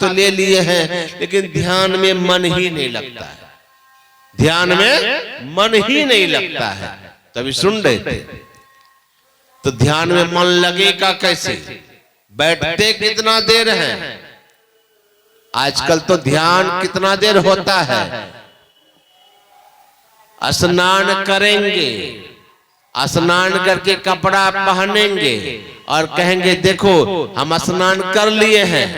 तो ले लिए हैं, लेकिन ध्यान में मन ही नहीं लगता है, ध्यान में मन ही नहीं लगता है। तभी सुन रहे थे, तो ध्यान में मन लगेगा कैसे? बैठते कितना देर है आजकल, तो ध्यान कितना देर होता है? स्नान करेंगे, स्नान करके कपड़ा पहनेंगे और कहेंगे देखो हम स्नान कर लिए हैं,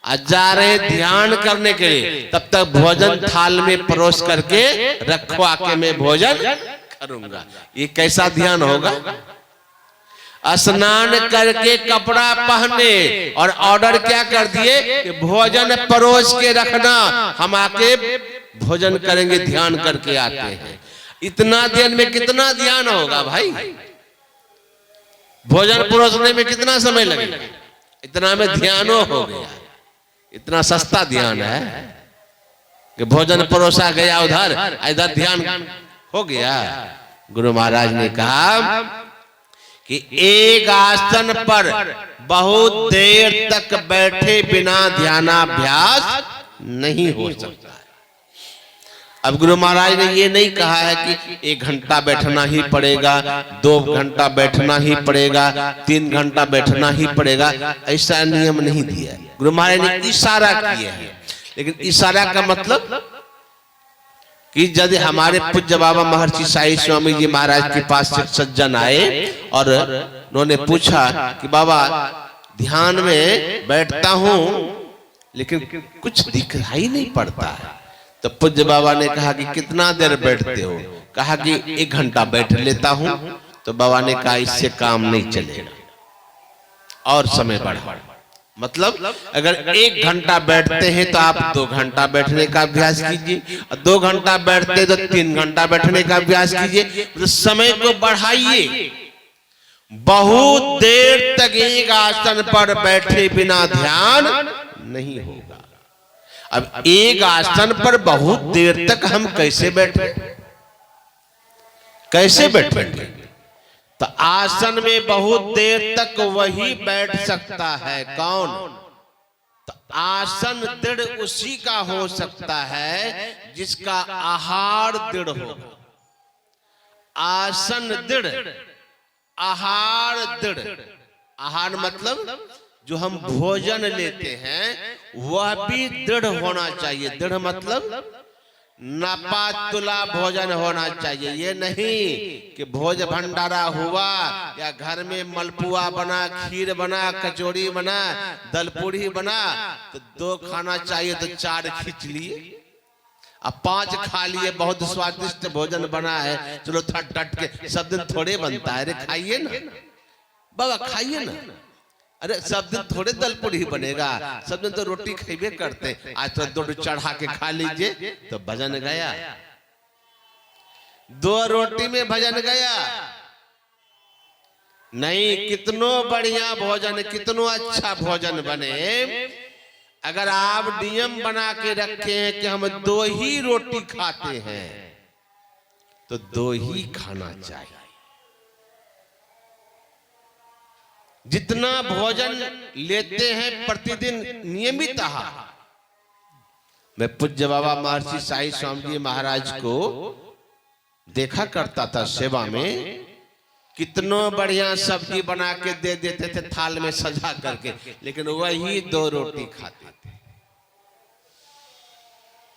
आज जा रहे ध्यान करने के लिए, तब तक भोजन थाल में परोस करके रखो, आके मैं भोजन करूंगा। ये कैसा ध्यान होगा? स्नान करके कपड़ा पहने और ऑर्डर क्या कर दिए कि भोजन परोस के रखना, हम आके भोजन करेंगे, ध्यान करके आते हैं। इतना देर में कितना ध्यान होगा भाई? भोजन परोसने में कितना समय लगेगा? इतना में ध्यानो हो गया। इतना सस्ता ध्यान है कि भोजन परोसा गया उधर, इधर ध्यान हो गया। गुरु महाराज ने कहा कि एक आसन पर बहुत देर तक बैठे बिना ध्यानाभ्यास नहीं हो सकता है। अब गुरु महाराज ने ये नहीं कहा है कि 1 घंटा बैठना ही पड़ेगा, 2 घंटा बैठना ही पड़ेगा, 3 घंटा बैठना ही पड़ेगा, ऐसा नियम नहीं दिया। गुरु महाराज ने इशारा किया है, लेकिन इशारा का मतलब कि यदि हमारे पूज्य बाबा महर्षि साई स्वामी जी महाराज के पास एक सज्जन आए और उन्होंने पूछा कि बाबा ध्यान में बैठता हूं लेकिन कुछ दिखाई नहीं पड़ता है, तो पूज्य बाबा ने कहा कि कितना देर बैठते हो? कहा कि 1 घंटा बैठ लेता हूं। तो बाबा ने कहा इससे काम नहीं चलेगा और समय बढ़ा। मतलब अगर 1 घंटा बैठते हैं तो आप 2 घंटा बैठने का अभ्यास कीजिए, और 2 घंटा बैठते तो 3 घंटा बैठने का अभ्यास कीजिए। तो समय को बढ़ाइए। बहुत देर तक एक आसन पर बैठे बिना ध्यान नहीं होगा। अब एक आसन पर बहुत देर तक हम कैसे बैठे, कैसे बैठेंगे? तो आसन में बहुत देर तक वही बैठ सकता है। कौन? तो आसन दृढ़ उसी का हो सकता है जिसका आहार दृढ़ हो। आसन दृढ़, आहार दृढ़। आहार मतलब जो हम भोजन लेते हैं वह भी दृढ़ होना चाहिए। दृढ़ मतलब नापा तुला भोजन होना चाहिए। ये नहीं कि भोज भंडारा हुआ या घर में मलपुआ बना, खीर बना, कचौड़ी बना, दलपूड़ी बना, तो 2 खाना चाहिए तो 4 खींच लिए, अब 5 खा लिए। बहुत स्वादिष्ट भोजन बना है, चलो थट थट के, सब दिन थोड़े बनता है। अरे खाइए ना बाबा, खाइए ना। अरे सब दिन थोड़े दलपूड़ी बनेगा, सब दिन तो रोटी खाइबे करते। आज तो 2 चढ़ा के खा लीजिए तो भजन गया। 2 रोटी में भजन गया नहीं। कितनो बढ़िया भोजन, कितनो अच्छा भोजन बने, अगर आप नियम बना के रखे हैं कि हम 2 ही रोटी खाते हैं तो 2 ही खाना चाहिए। जितना भोजन लेते हैं प्रतिदिन नियमित आहार। मैं पूज्य बाबा महर्षि साई स्वामी जी महाराज को देखा करता था सेवा में, कितनो बढ़िया सब्जी बना के दे देते थे थाल में सजा करके, लेकिन वही 2 रोटी खाते थे।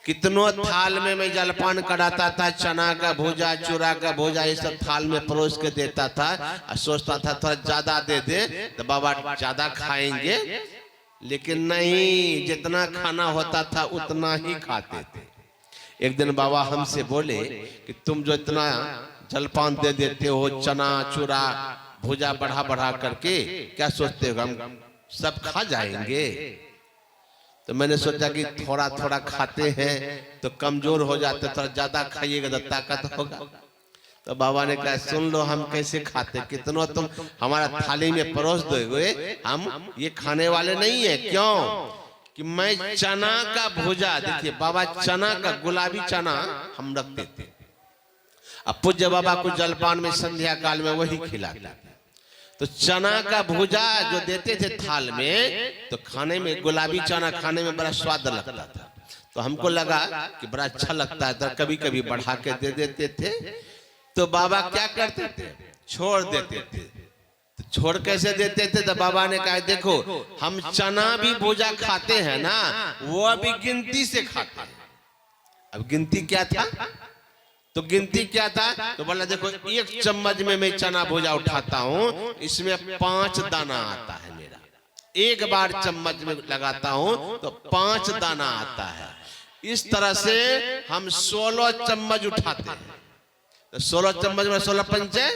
कितनों थाल में मैं जलपान कराता था, चना का भूजा, चूरा का भूजा, ये सब थाल में परोस के देता था। और सोचता था थोड़ा ज्यादा दे दे तो बाबा ज्यादा खाएंगे, लेकिन नहीं, जितना खाना होता था उतना ही खाते थे। एक दिन बाबा हमसे बोले कि तुम जो इतना जलपान दे देते हो, चना चूरा भूजा बढ़ा बढ़ा करके, क्या सोचते हो हम सब खा जाएंगे? तो मैंने सोचा कि थोड़ा थोड़ा खाते हैं तो कमजोर हो जाते, थोड़ा ज्यादा खाइएगा तो ताकत होगा। तो बाबा ने कहा सुन लो हम कैसे खाते, कितनों तुम हमारा थाली में परोस दोगे, हम ये खाने वाले नहीं है। क्यों? कि मैं चना का भूजा, देखिए बाबा चना का, गुलाबी चना हम रखते थे। अब पूज्य बाबा को जलपान में संध्या काल में वही खिलाते। तो चना का भुजा जो देते थे थाल में, तो खाने में गुलाबी चना खाने में बड़ा स्वाद लगता था। तो हमको लगा कि बड़ा अच्छा लगता है, तो कभी कभी बढ़ा के दे देते थे। तो बाबा क्या करते थे, छोड़ देते थे। तो छोड़ कैसे देते थे, तो बाबा ने कहा देखो हम चना भी भुजा खाते हैं ना, वो अभी गिनती से खाते हैं। अब गिनती क्या था, तो गिनती क्या था, तो बोला देखो 1 चम्मच में मैं चना भुजा उठाता हूं, इसमें 5 दाना आता है मेरा। एक बार चम्मच में लगाता हूं तो 5 दाना आता है। इस तरह से हम 16 चम्मच उठाते हैं। तो 16 चम्मच में 16 पंचे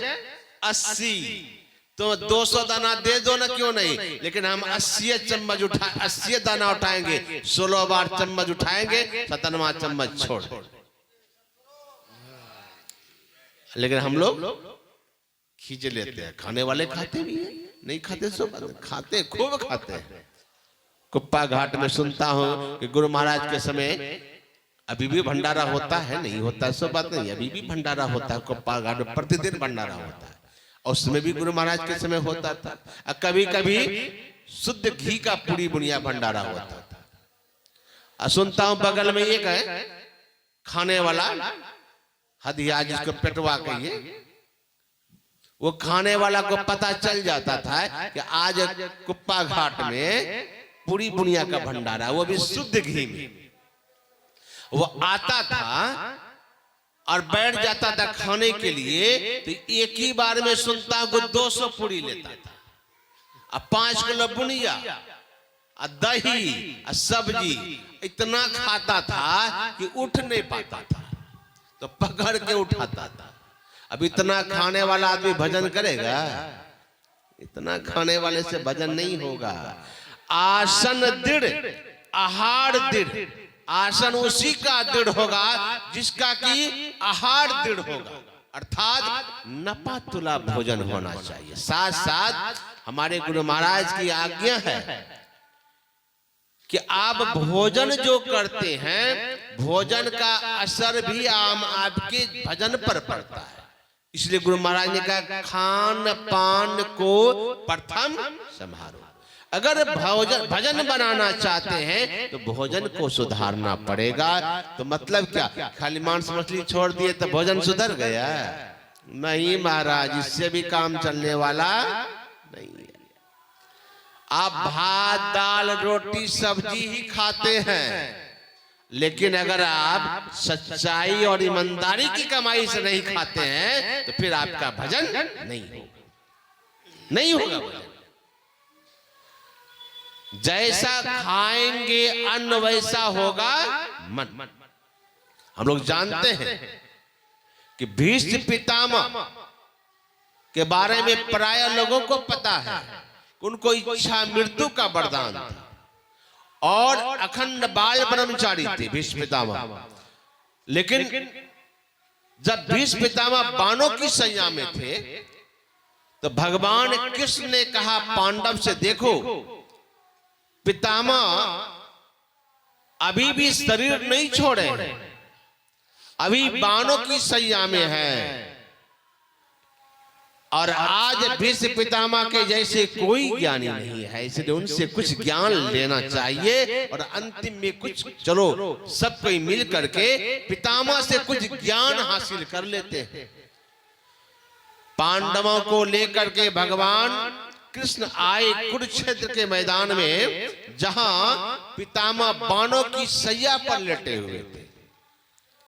80, तो 200 दाना दे दो ना, क्यों नहीं, लेकिन हम 80 चम्मच 80 दाना उठाएंगे। 16 बार चम्मच उठाएंगे, 57वां चम्मच छोड़। लेकिन हम लोग खींच लेते हैं। खाने वाले खाते भी हैं, नहीं खाते सो खाते, खूब खाते हैं। कुप्पा घाट में सुनता हूं कि गुरु महाराज के समय अभी भी भंडारा होता है, नहीं होता सो बात नहीं, अभी भी भंडारा होता है। कुप्पा घाट में प्रतिदिन भंडारा होता है, और उसमें भी गुरु महाराज के समय होता था। और कभी कभी शुद्ध घी का पूरी बुनिया भंडारा होता था। और सुनता हूं बगल में एक है खाने वाला हदिया, जिसको पेटवा कहिए, वो खाने वाला को पता चल जाता था कि आज कुप्पा घाट में पूरी बुनिया का भंडारा, वो भी शुद्ध घी में। वो आता था और बैठ जाता था खाने के लिए, तो एक ही बार में सुनता हूं 200 पूरी लेता था, और 5 किलो बुनिया और दही और सब्जी इतना खाता था कि उठ नहीं पाता था, तो पकड़ के उठाता था। अब इतना खाने वाला आदमी भजन करेगा? इतना खाने वाले से भजन नहीं होगा। आसन दृढ़, आहार दृढ़। आसन उसी का दृढ़ होगा जिसका कि आहार दृढ़ होगा, अर्थात नपा तुला भोजन होना चाहिए। साथ साथ हमारे गुरु महाराज की आज्ञा है कि आप भोजन जो करते हैं, भोजन का असर भी आपके भजन पर पड़ता है। इसलिए गुरु महाराज ने कहा खान पान को प्रथम संभालो। अगर भजन बनाना चाहते हैं तो भोजन को सुधारना पड़ेगा। तो मतलब क्या, खाली मांस मछली छोड़ दिए तो भोजन सुधर गया? नहीं महाराज, इससे भी काम चलने वाला नहीं है। आप भात दाल रोटी सब्जी ही खाते हैं, लेकिन अगर आप सच्चाई और ईमानदारी की कमाई से नहीं खाते हैं तो फिर आपका भजन नहीं होगा, नहीं होगा भजन। जैसा खाएंगे अन्न वैसा होगा मन। हम लोग जानते हैं कि भीष्म पितामह के बारे में प्राय लोगों को पता है, उनको इच्छा मृत्यु का वरदान था और अखंड बाल ब्रह्मचारी थे भीष्म पितामह। लेकिन जब भीष्म पितामह बाणों की सैया में थे तो भगवान कृष्ण ने कहा पांडव से, देखो पितामह अभी भी शरीर नहीं छोड़े, अभी बाणों की सैया में है, और आज भीष्म पितामह के जैसे कोई ज्ञानी नहीं है, इसलिए उनसे कुछ ज्ञान लेना चाहिए। और अंतिम में कुछ चलो सब कोई मिल करके पितामह से कुछ ज्ञान हासिल कर लेते हैं। पांडवों को लेकर के भगवान कृष्ण आए कुरुक्षेत्र के मैदान में, जहां पितामह बाणों की सैया पर लेटे हुए थे।